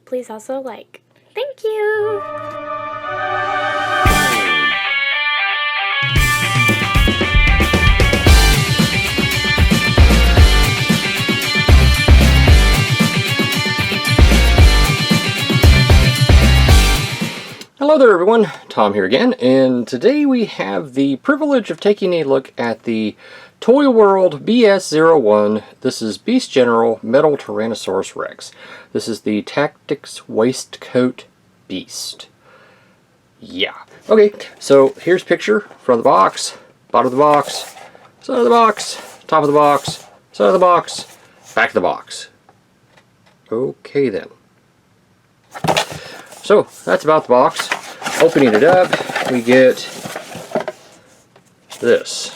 please also like. Thank you! Hello there everyone, Tom here again, and today we have the privilege of taking a look at the Toyworld BS01. This is Beast General Metal Tyrannosaurus Rex. This is the Tactics Waistcoat Beast. Yeah. Okay, so here's picture from the box, bottom of the box, side of the box, top of the box, side of the box, back of the box. Okay then. So that's about the box. Opening it up, we get this.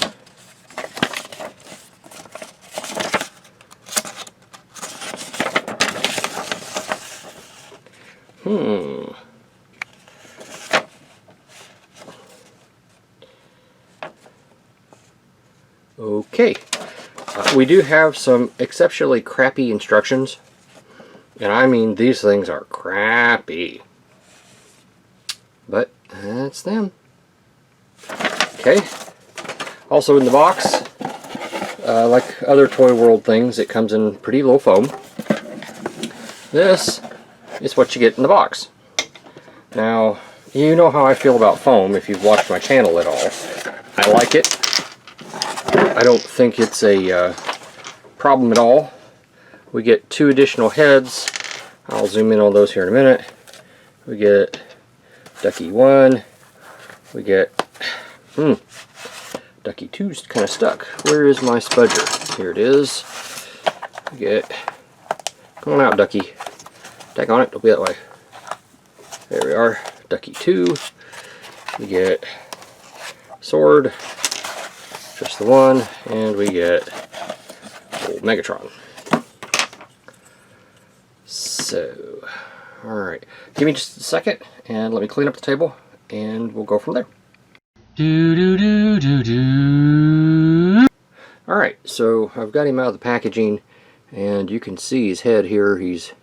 Okay. We do have some exceptionally crappy instructions. And I mean, these things are crappy. But that's them. Okay. Also in the box, like other Toyworld things, it comes in pretty low foam. This is what you get in the box. Now, you know how I feel about foam if you've watched my channel at all. I like it. I don't think it's a problem at all. We get 2 additional heads. I'll zoom in on those here in a minute. We get Ducky 1. We get Ducky 2's kind of stuck. Where is my spudger? Here it is. We get, come on out, Ducky. Tag on it, don't be that way. There we are. Ducky 2. We get sword, just the one, and we get old Megatron. So, alright, give me just a second and let me clean up the table and we'll go from there. Alright, so I've got him out of the packaging and you can see his head here. He's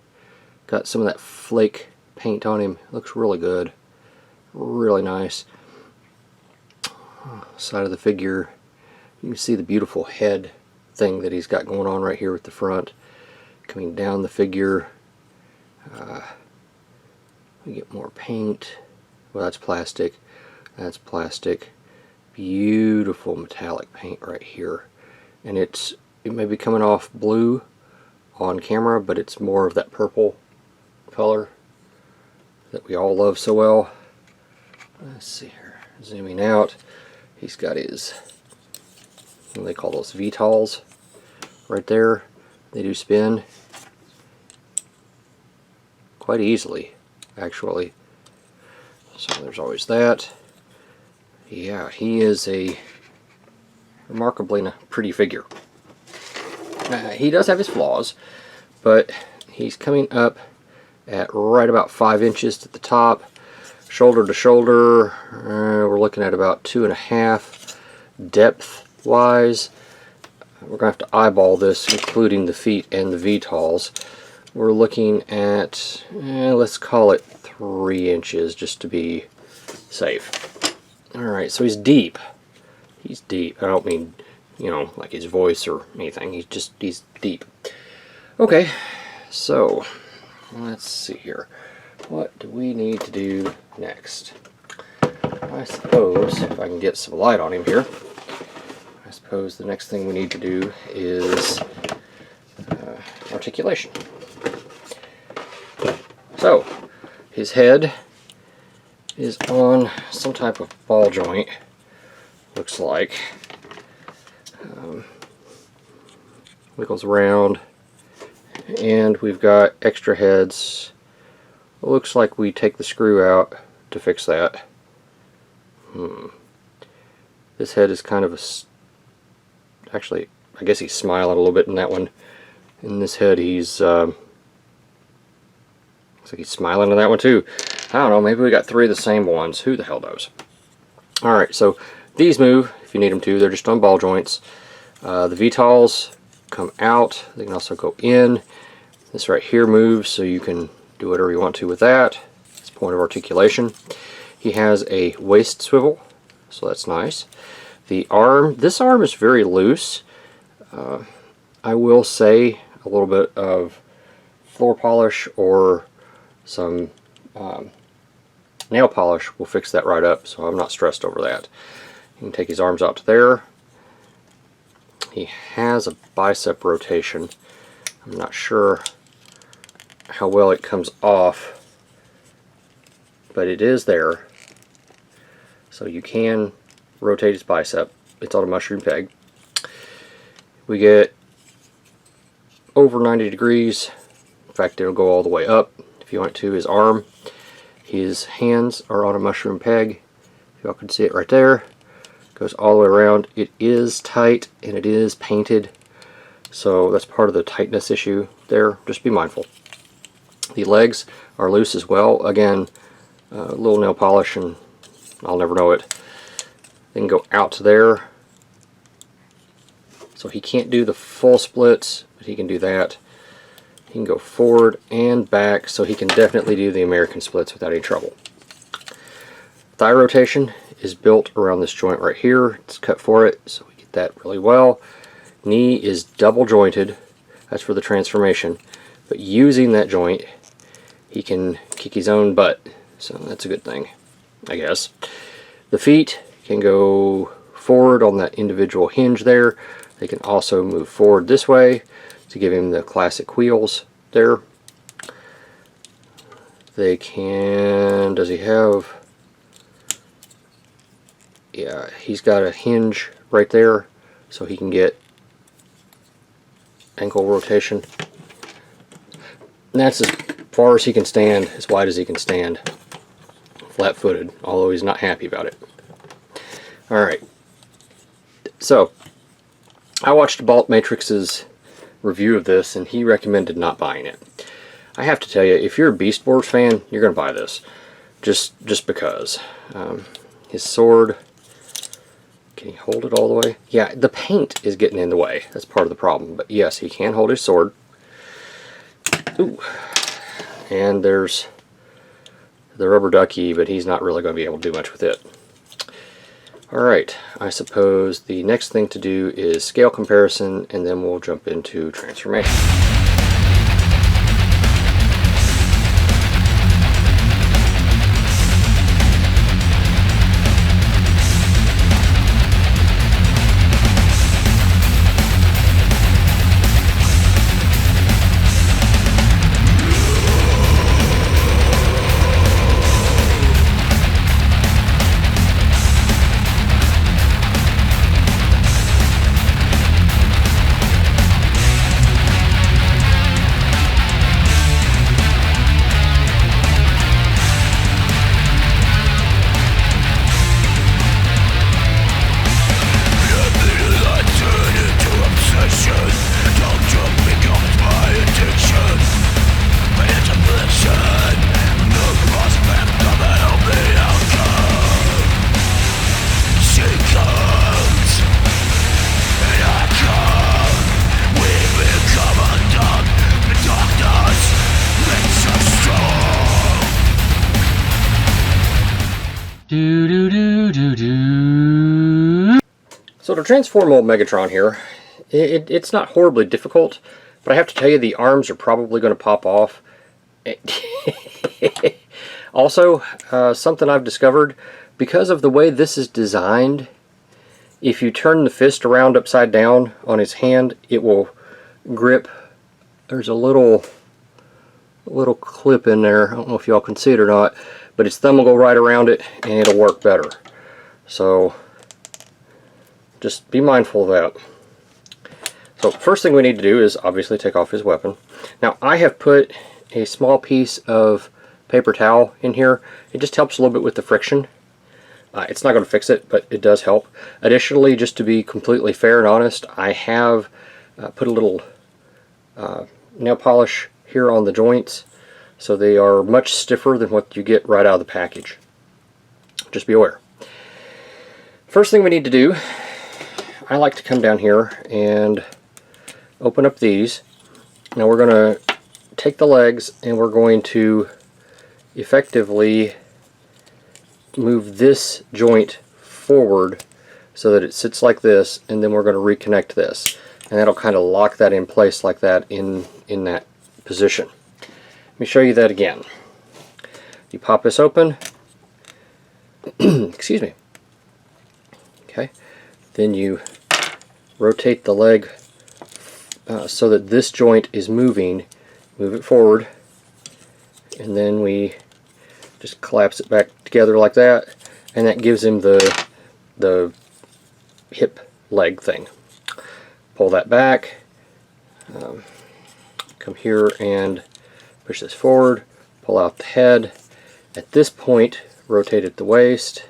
got some of that flake paint on him. Looks really good. Really nice. Side of the figure, you can see the beautiful head thing that he's got going on right here at the front. Coming down the figure. We get more paint. Well, that's plastic. That's plastic. Beautiful metallic paint right here. And it may be coming off blue on camera, but it's more of that purple color that we all love so well. Let's see here. Zooming out. He's got his, what do they call those, VTOLs right there. They do spin quite easily, actually. So there's always that. Yeah, he is a remarkably pretty figure. He does have his flaws, but he's coming up at right about 5 inches at the top. Shoulder to shoulder, we're looking at about 2.5 depth wise. We're going to have to eyeball this, including the feet and the VTOLs. We're looking at, let's call it 3 inches just to be safe. Alright, so he's deep. He's deep. I don't mean, you know, like his voice or anything. He's deep. Okay, so let's see here. What do we need to do next? I suppose, if I can get some light on him here, I suppose the next thing we need to do is articulation. So, his head is on some type of ball joint, looks like. Wiggles around, and we've got extra heads. It looks like we take the screw out to fix that. This head is kind of a, actually, I guess he's smiling a little bit in that one. In this head, he's looks like he's smiling in that one too. I don't know, maybe we got 3 of the same ones. Who the hell knows? Alright, so these move if you need them to. They're just on ball joints. The VTOLs come out. They can also go in. This right here moves, so you can do whatever you want to with that. It's point of articulation. He has a waist swivel, so that's nice. The arm, this arm is very loose. I will say a little bit of floor polish or some nail polish will fix that right up, so I'm not stressed over that. You can take his arms out to there. He has a bicep rotation. I'm not sure how well it comes off, but it is there. So you can rotate his bicep. It's on a mushroom peg. We get over 90 degrees. In fact, it'll go all the way up if you want to. His arm, his hands are on a mushroom peg. If y'all can see it right there. Goes all the way around. It is tight and it is painted, so that's part of the tightness issue there. Just be mindful. The legs are loose as well. Again, a little nail polish and I'll never know it. They can go out to there. So he can't do the full splits, but he can do that. He can go forward and back, so he can definitely do the American splits without any trouble. Thigh rotation is built around this joint right here. It's cut for it, so we get that really well. Knee is double jointed. That's for the transformation. But using that joint, he can kick his own butt. So that's a good thing, I guess. The feet can go forward on that individual hinge there. They can also move forward this way to give him the classic wheels there. They can, does he have, yeah, he's got a hinge right there so he can get ankle rotation. And that's as far as he can stand, as wide as he can stand, flat-footed, although he's not happy about it. Alright, so I watched Balt Matrix's review of this and he recommended not buying it. I have to tell you, if you're a Beast Wars fan, you're going to buy this. Just because. His sword, can he hold it all the way? Yeah, the paint is getting in the way. That's part of the problem. But yes, he can hold his sword. Ooh. And there's the rubber ducky, but he's not really going to be able to do much with it. Alright, I suppose the next thing to do is scale comparison, and then we'll jump into transformation. So to transform old Megatron here, it's not horribly difficult, but I have to tell you the arms are probably going to pop off. Also, something I've discovered, because of the way this is designed, if you turn the fist around upside down on his hand, it will grip. There's a little clip in there. I don't know if y'all can see it or not, but his thumb will go right around it and it'll work better. So just be mindful of that. So first thing we need to do is obviously take off his weapon. Now I have put a small piece of paper towel in here. It just helps a little bit with the friction. It's not going to fix it, but it does help. Additionally, just to be completely fair and honest, I have put a little nail polish here on the joints, so they are much stiffer than what you get right out of the package. Just be aware. First thing we need to do, I like to come down here and open up these. Now we're going to take the legs and we're going to effectively move this joint forward so that it sits like this, and then we're going to reconnect this, and that'll kind of lock that in place like that in that position. Let me show you that again. You pop this open. Excuse me. Okay. Then you rotate the leg so that this joint is moving. Move it forward, and then we just collapse it back together like that, and that gives him the hip leg thing. Pull that back. Come here and push this forward. Pull out the head. At this point, rotate at the waist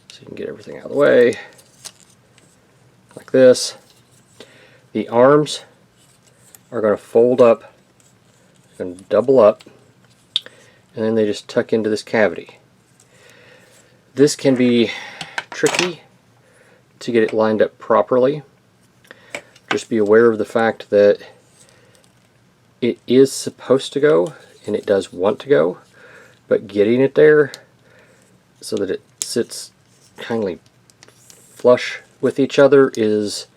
so you can get everything out of the way, like this. The arms are going to fold up, going to double up, and then they just tuck into this cavity. This can be tricky to get it lined up properly. Just be aware of the fact that it is supposed to go, and it does want to go, but getting it there so that it sits kindly flush with each other is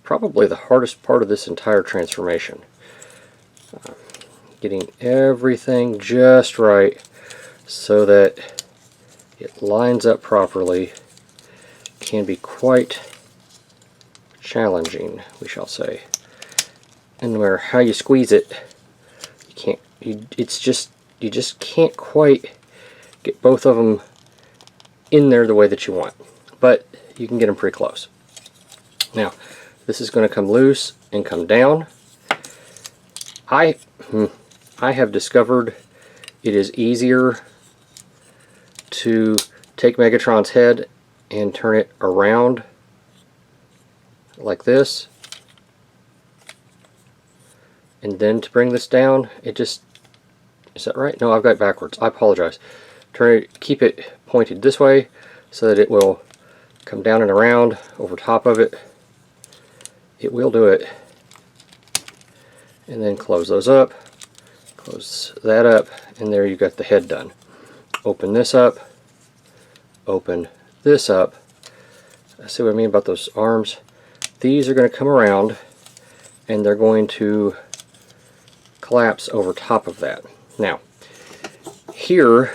probably the hardest part of this entire transformation. Getting everything just right so that it lines up properly can be quite challenging, we shall say. And no matter how you squeeze it, you can't. You just can't quite get both of them in there the way that you want, but you can get them pretty close. Now, this is going to come loose and come down. I have discovered it is easier to take Megatron's head and turn it around like this, and then to bring this down. It just, is that right? No, I've got it backwards. I apologize. Turn it, keep it pointed this way so that it will come down and around over top of it. It will do it. And then close those up. Close that up, and there you got the head done. Open this up. Open this up. See what I mean about those arms? These are going to come around, and they're going to collapse over top of that. Now, here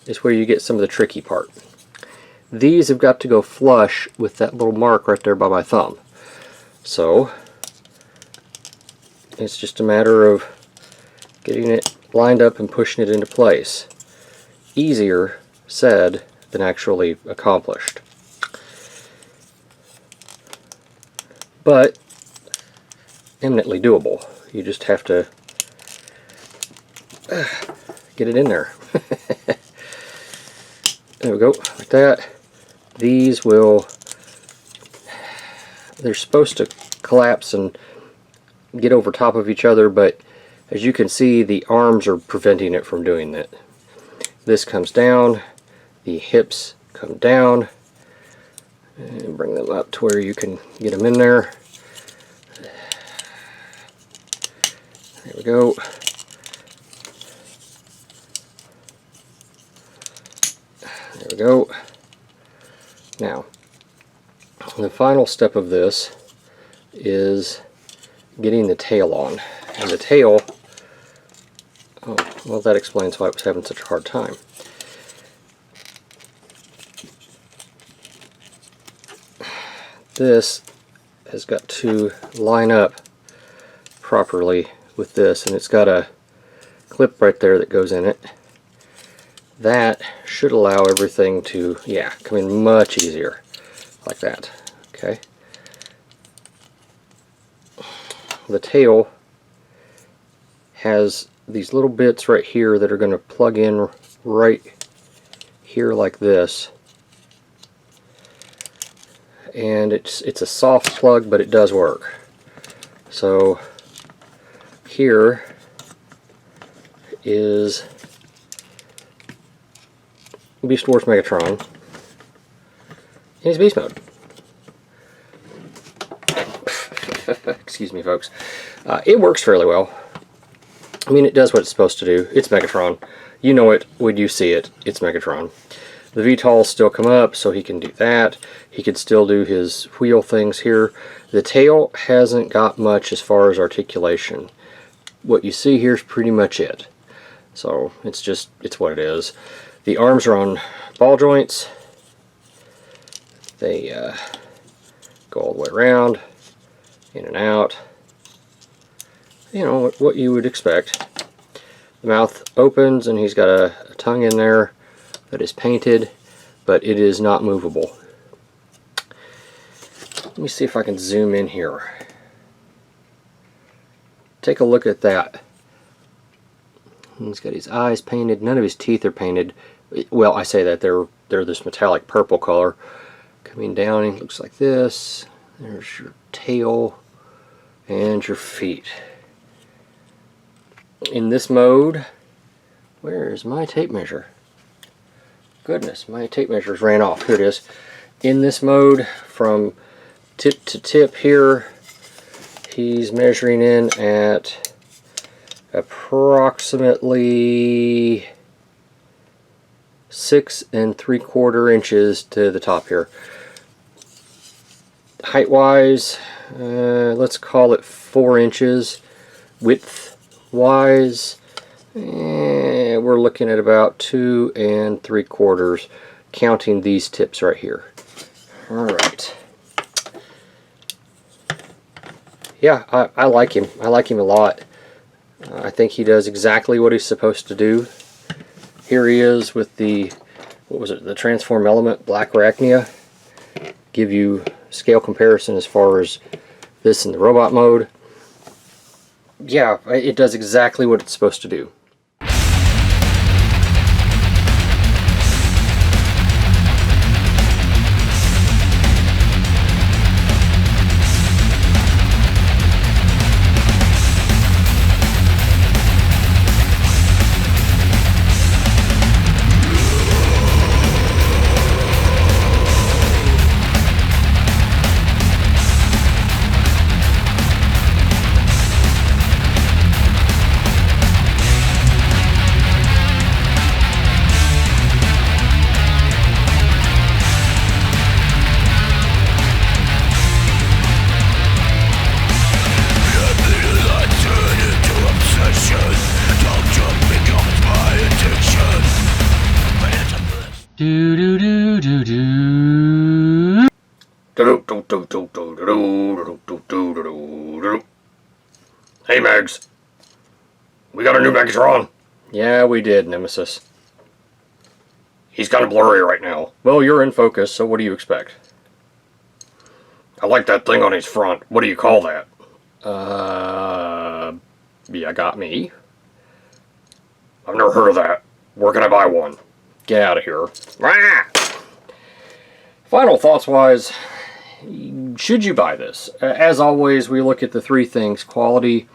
is where you get some of the tricky part. These have got to go flush with that little mark right there by my thumb. So, it's just a matter of getting it lined up and pushing it into place. Easier said than actually accomplished. But eminently doable. You just have to get it in there. There we go, like that. These will, they're supposed to collapse and get over top of each other, but as you can see, the arms are preventing it from doing that. This comes down, the hips come down, and bring them up to where you can get them in there. There we go. There we go. Now, the final step of this is getting the tail on. And the tail, oh, well, that explains why it was having such a hard time. This has got to line up properly with this, and it's got a clip right there that goes in it. That should allow everything to, yeah, come in much easier, like that. Okay. The tail has these little bits right here that are going to plug in right here like this. And it's a soft plug, but it does work. So here is Beast Wars Megatron in his beast mode. Excuse me, folks. It works fairly well. I mean, it does what it's supposed to do. It's Megatron. You know it when you see it. It's Megatron. The VTOLs still come up, so he can do that. He could still do his wheel things here. The tail hasn't got much as far as articulation. What you see here is pretty much it. So it's what it is. The arms are on ball joints. They go all the way around, in and out. You know, what you would expect. The mouth opens and he's got a tongue in there that is painted, but it is not movable. Let me see if I can zoom in here. Take a look at that. He's got his eyes painted. None of his teeth are painted. Well, I say that they're this metallic purple color. Coming down, it looks like this. There's your tail and your feet. In this mode, where is my tape measure? Goodness, my tape measures ran off. Here it is. In this mode, from tip to tip here, he's measuring in at approximately 6 3/4 inches to the top here. Height wise, let's call it 4 inches. Width wise, we're looking at about 2 3/4, counting these tips right here. Alright. Yeah, I like him. I like him a lot. I think he does exactly what he's supposed to do. Here he is with the, what was it, the transform element, Black Arachnia. Give you scale comparison as far as this in the robot mode. Yeah, it does exactly what it's supposed to do. Hey Megs, we got a new Megatron. Yeah, we did, Nemesis. He's kind of blurry right now. Well, you're in focus, so what do you expect? I like that thing on his front. What do you call that? Yeah, got me. I've never heard of that. Where can I buy one? Get out of here. Ah! Final thoughts wise, should you buy this? As always, we look at the three things: quality,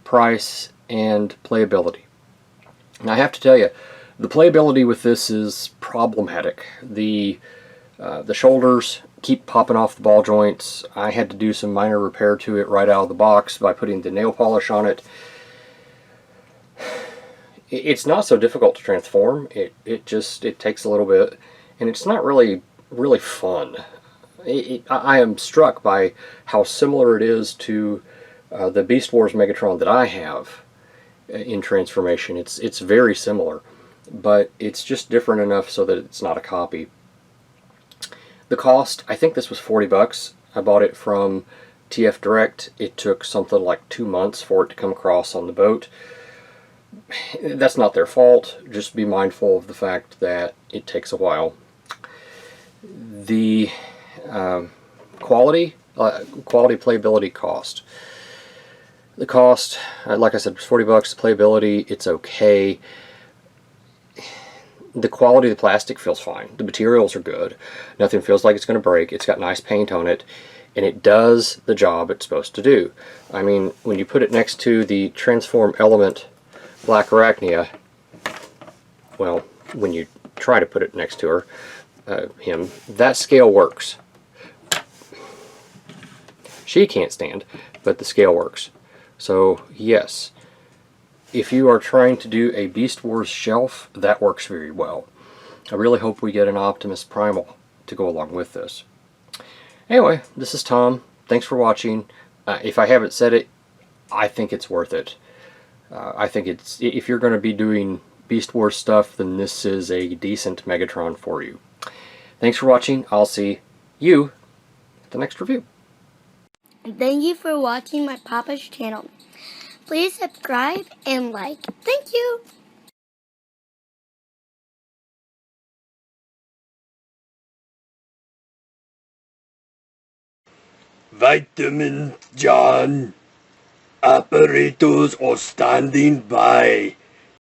price, and playability. And I have to tell you, the playability with this is problematic. The shoulders keep popping off the ball joints. I had to do some minor repair to it right out of the box by putting the nail polish on it. It's not so difficult to transform. It takes a little bit, and it's not really fun. I am struck by how similar it is to the Beast Wars Megatron that I have in transformation. It's very similar, but it's just different enough so that it's not a copy. The cost, I think this was 40 bucks. I bought it from TF Direct. It took something like 2 months for it to come across on the boat. That's not their fault. Just be mindful of the fact that it takes a while. The quality playability cost. The cost, like I said, was 40 bucks. The playability, it's okay. The quality of the plastic feels fine. The materials are good. Nothing feels like it's going to break. It's got nice paint on it, and it does the job it's supposed to do. I mean, when you put it next to the transform element Black Arachnia, well, when you try to put it next to him, that scale works. She can't stand, but the scale works. So yes, if you are trying to do a Beast Wars shelf, that works very well. I really hope we get an Optimus Primal to go along with this. Anyway, this is Tom. Thanks for watching. If I haven't said it, I think it's worth it. I think it's, if you're going to be doing Beast Wars stuff, then this is a decent Megatron for you. Thanks for watching. I'll see you at the next review. Thank you for watching my Papa's channel. Please subscribe and like. Thank you. Vitamin John. Operators are standing by.